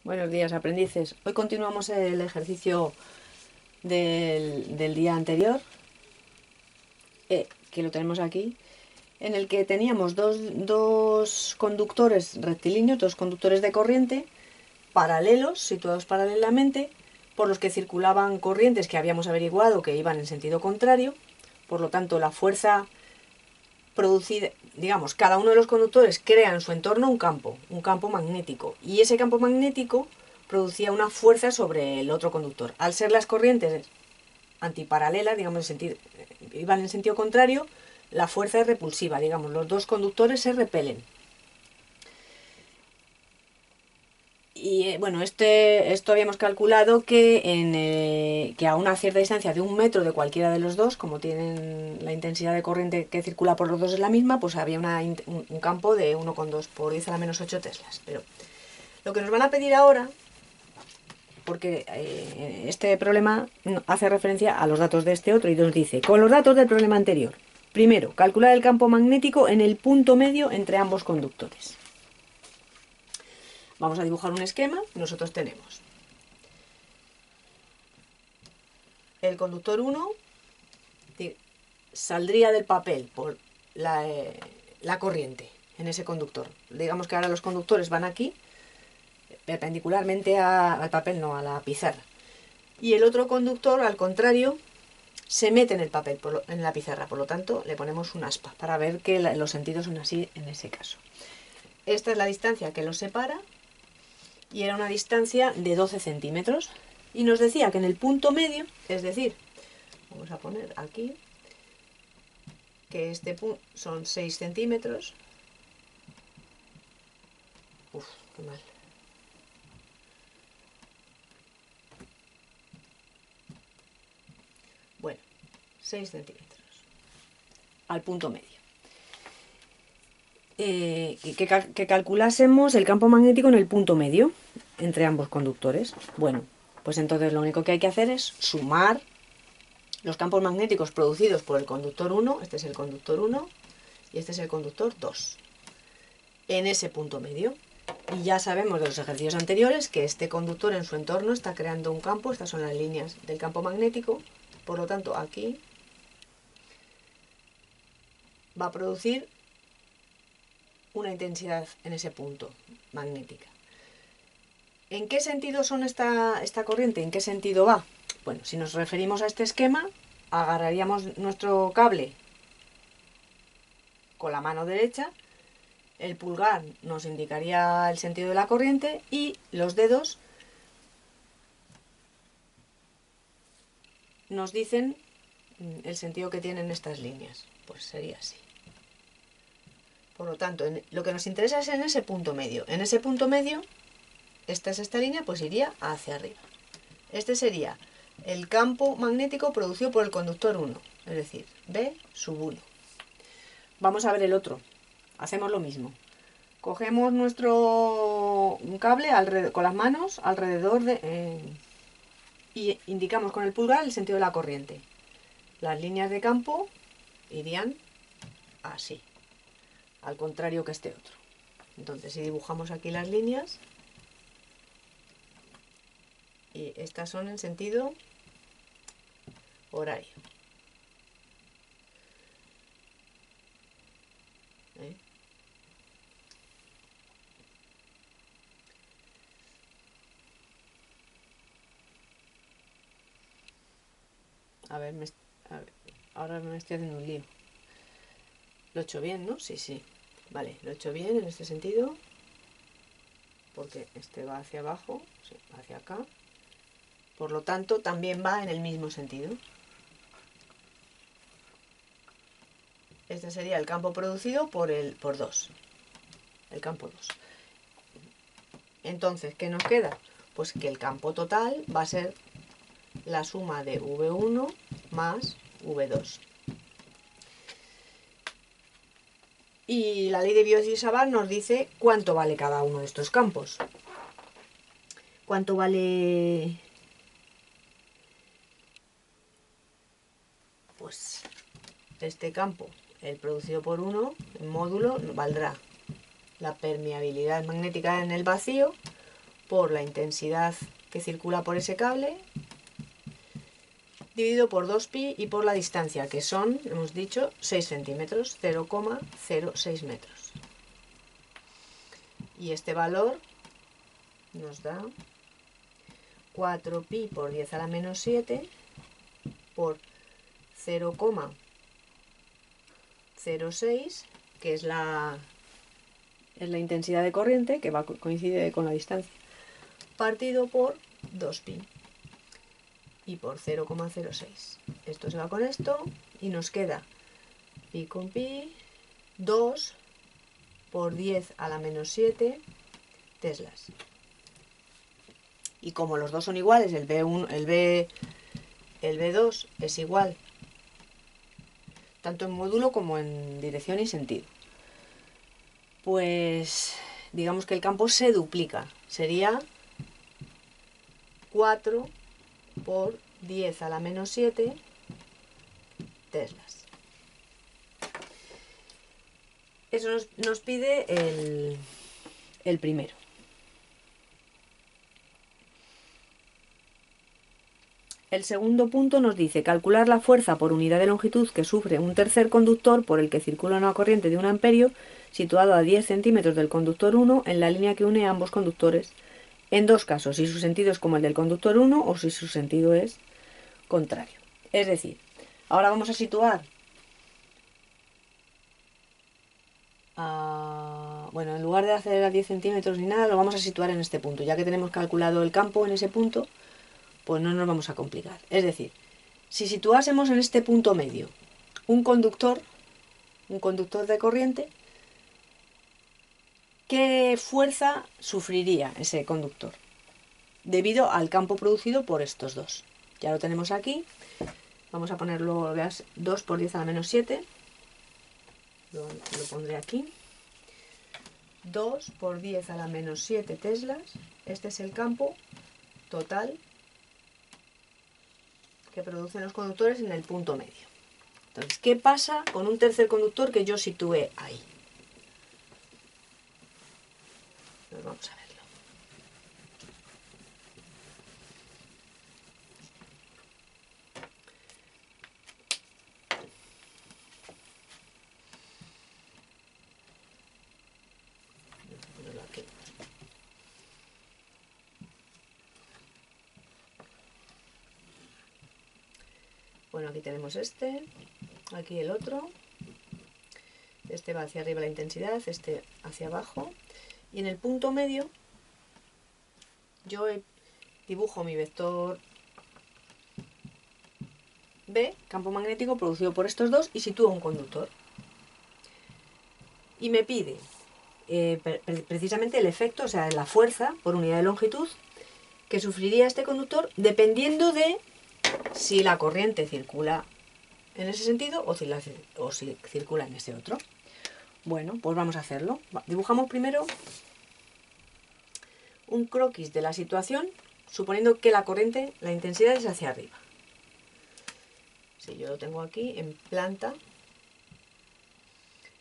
Buenos días, aprendices. Hoy continuamos el ejercicio del día anterior, que lo tenemos aquí, en el que teníamos dos conductores rectilíneos, dos conductores de corriente paralelos, situados paralelamente, por los que circulaban corrientes que habíamos averiguado que iban en sentido contrario. Por lo tanto, la fuerza producida, digamos, cada uno de los conductores crea en su entorno un campo magnético, y ese campo magnético producía una fuerza sobre el otro conductor. Al ser las corrientes antiparalelas, digamos, iban en sentido contrario, la fuerza es repulsiva, digamos, los dos conductores se repelen. Y bueno, esto habíamos calculado que a una cierta distancia de 1 metro de cualquiera de los dos, como tienen la intensidad de corriente que circula por los dos es la misma, pues había un campo de 1,2 por 10 a la menos 8 teslas. Pero lo que nos van a pedir ahora, porque este problema hace referencia a los datos de este otro, y nos dice, con los datos del problema anterior, primero, calcular el campo magnético en el punto medio entre ambos conductores. Vamos a dibujar un esquema. Nosotros tenemos el conductor 1, saldría del papel por la corriente en ese conductor. Digamos que ahora los conductores van aquí, perpendicularmente al papel, no a la pizarra. Y el otro conductor, al contrario, se mete en el papel, en la pizarra. Por lo tanto, le ponemos un aspa para ver que los sentidos son así en ese caso. Esta es la distancia que los separa, y era una distancia de 12 centímetros. Y nos decía que en el punto medio, es decir, vamos a poner aquí, que este punto son 6 centímetros. Uf, qué mal. Bueno, 6 centímetros al punto medio. Que calculásemos el campo magnético en el punto medio entre ambos conductores. Bueno, pues entonces lo único que hay que hacer es sumar los campos magnéticos producidos por el conductor 1, este es el conductor 1 y este es el conductor 2, en ese punto medio. Y ya sabemos de los ejercicios anteriores que este conductor en su entorno está creando un campo, estas son las líneas del campo magnético, por lo tanto aquí va a producir una intensidad en ese punto magnética. ¿En qué sentido son esta corriente? ¿En qué sentido va? Bueno, si nos referimos a este esquema, agarraríamos nuestro cable con la mano derecha, el pulgar nos indicaría el sentido de la corriente y los dedos nos dicen el sentido que tienen estas líneas. Pues sería así. Por lo tanto, lo que nos interesa es en ese punto medio. En ese punto medio, esta es esta línea, pues iría hacia arriba. Este sería el campo magnético producido por el conductor 1, es decir, B sub 1. Vamos a ver el otro. Hacemos lo mismo. Cogemos nuestro cable con las manos alrededor y indicamos con el pulgar el sentido de la corriente. Las líneas de campo irían así, al contrario que este otro. Entonces, si dibujamos aquí las líneas, y estas son en sentido horario. A ver, ahora me estoy haciendo un lío. Lo he hecho bien, ¿no? Sí, sí. Vale, lo he hecho bien en este sentido, porque este va hacia abajo, sí, hacia acá. Por lo tanto, también va en el mismo sentido. Este sería el campo producido por 2. El campo 2. Entonces, ¿qué nos queda? Pues que el campo total va a ser la suma de V1 más V2. Y la ley de Biot-Savart nos dice cuánto vale cada uno de estos campos. ¿Cuánto vale? Pues este campo, el producido por 1, en módulo, valdrá la permeabilidad magnética en el vacío por la intensidad que circula por ese cable, dividido por 2pi y por la distancia, que son, hemos dicho, 6 centímetros, 0,06 metros. Y este valor nos da 4pi por 10 a la menos 7 por 0,06, que es la intensidad de corriente, que coincide con la distancia, partido por 2pi y por 0,06. Esto se va con esto y nos queda pi con pi, 2 por 10 a la menos 7 teslas. Y como los dos son iguales, el B2 es igual tanto en módulo como en dirección y sentido, pues digamos que el campo se duplica. Sería 4 por 10 a la menos 7 teslas. Eso nos pide el primero. El segundo punto nos dice calcular la fuerza por unidad de longitud que sufre un tercer conductor por el que circula una corriente de 1 amperio situado a 10 centímetros del conductor 1 en la línea que une a ambos conductores, en dos casos, si su sentido es como el del conductor 1 o si su sentido es contrario. Es decir, ahora vamos a situar, bueno, en lugar de hacer a 10 centímetros ni nada, lo vamos a situar en este punto. Ya que tenemos calculado el campo en ese punto, pues no nos vamos a complicar. Es decir, si situásemos en este punto medio un conductor de corriente, ¿qué fuerza sufriría ese conductor? Debido al campo producido por estos dos. Ya lo tenemos aquí. Vamos a ponerlo, veas, 2 por 10 a la menos 7. Lo pondré aquí. 2 por 10 a la menos 7 teslas. Este es el campo total que producen los conductores en el punto medio. Entonces, ¿qué pasa con un tercer conductor que yo situé ahí? Pues vamos a verlo. Vamos a ponerlo aquí. Bueno, aquí tenemos este, aquí el otro. Este va hacia arriba la intensidad, este hacia abajo. Y en el punto medio yo dibujo mi vector B, campo magnético producido por estos dos, y sitúo un conductor. Y me pide precisamente el efecto, o sea, la fuerza por unidad de longitud que sufriría este conductor dependiendo de si la corriente circula en ese sentido o si circula en ese otro. Bueno, pues vamos a hacerlo. Dibujamos primero un croquis de la situación, suponiendo que la corriente, la intensidad es hacia arriba. Si yo lo tengo aquí en planta,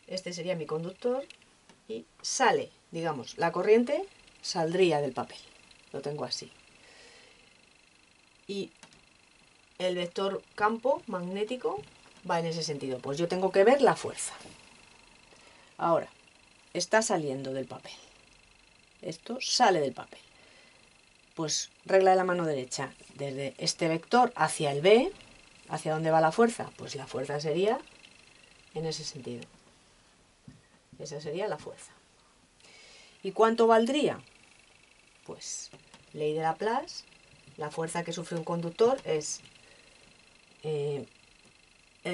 este sería mi conductor y sale, digamos, la corriente saldría del papel. Lo tengo así. Y el vector campo magnético va en ese sentido. Pues yo tengo que ver la fuerza. Ahora, está saliendo del papel. Esto sale del papel. Pues regla de la mano derecha. Desde este vector hacia el B, ¿hacia dónde va la fuerza? Pues la fuerza sería en ese sentido. Esa sería la fuerza. ¿Y cuánto valdría? Pues ley de Laplace, la fuerza que sufre un conductor es el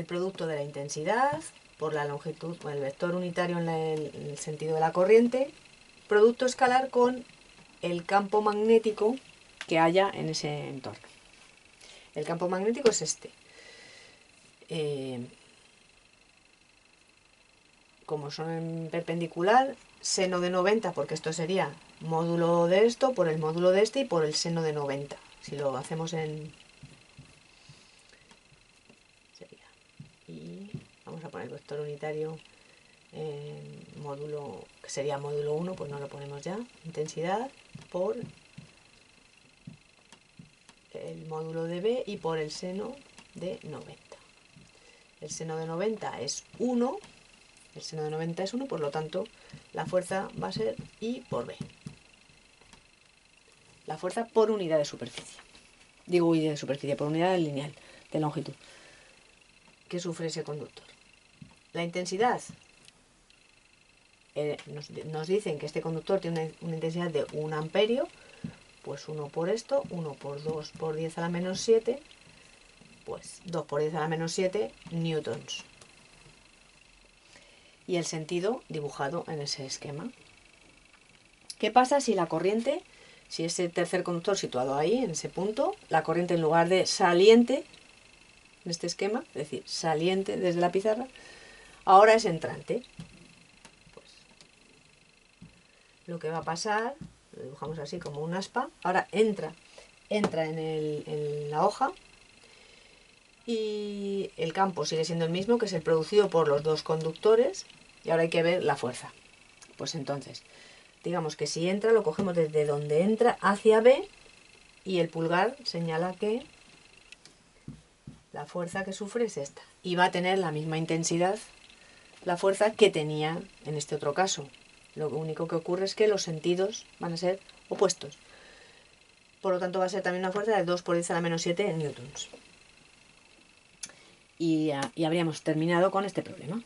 producto de la intensidad por la longitud, el vector unitario en el sentido de la corriente, producto escalar con el campo magnético que haya en ese entorno. El campo magnético es este. Como son en perpendicular, seno de 90, porque esto sería módulo de esto por el módulo de este y por el seno de 90. Si lo hacemos en... sería. Y vamos a poner el vector unitario en módulo, que sería módulo 1, pues no lo ponemos ya. Intensidad por el módulo de B y por el seno de 90. El seno de 90 es 1, el seno de 90 es 1, por lo tanto la fuerza va a ser I por B. La fuerza por unidad de superficie. Digo unidad de superficie, por unidad lineal de longitud que sufre ese conductor. La intensidad. Nos dicen que este conductor tiene una intensidad de 1 amperio, pues 1 por esto, 1 por 2 por 10 a la menos 7, pues 2 por 10 a la menos 7 newtons. Y el sentido dibujado en ese esquema. ¿Qué pasa si la corriente, si ese tercer conductor situado ahí, en ese punto, la corriente en lugar de saliente, en este esquema, es decir, saliente desde la pizarra, ahora es entrante? Pues lo que va a pasar, lo dibujamos así como un aspa, ahora entra en la hoja y el campo sigue siendo el mismo, que es el producido por los dos conductores, y ahora hay que ver la fuerza. Pues entonces, digamos que si entra, lo cogemos desde donde entra hacia B y el pulgar señala que la fuerza que sufre es esta. Y va a tener la misma intensidad, la fuerza que tenía en este otro caso. Lo único que ocurre es que los sentidos van a ser opuestos. Por lo tanto va a ser también una fuerza de 2 por 10 a la menos 7 newtons. Y habríamos terminado con este problema.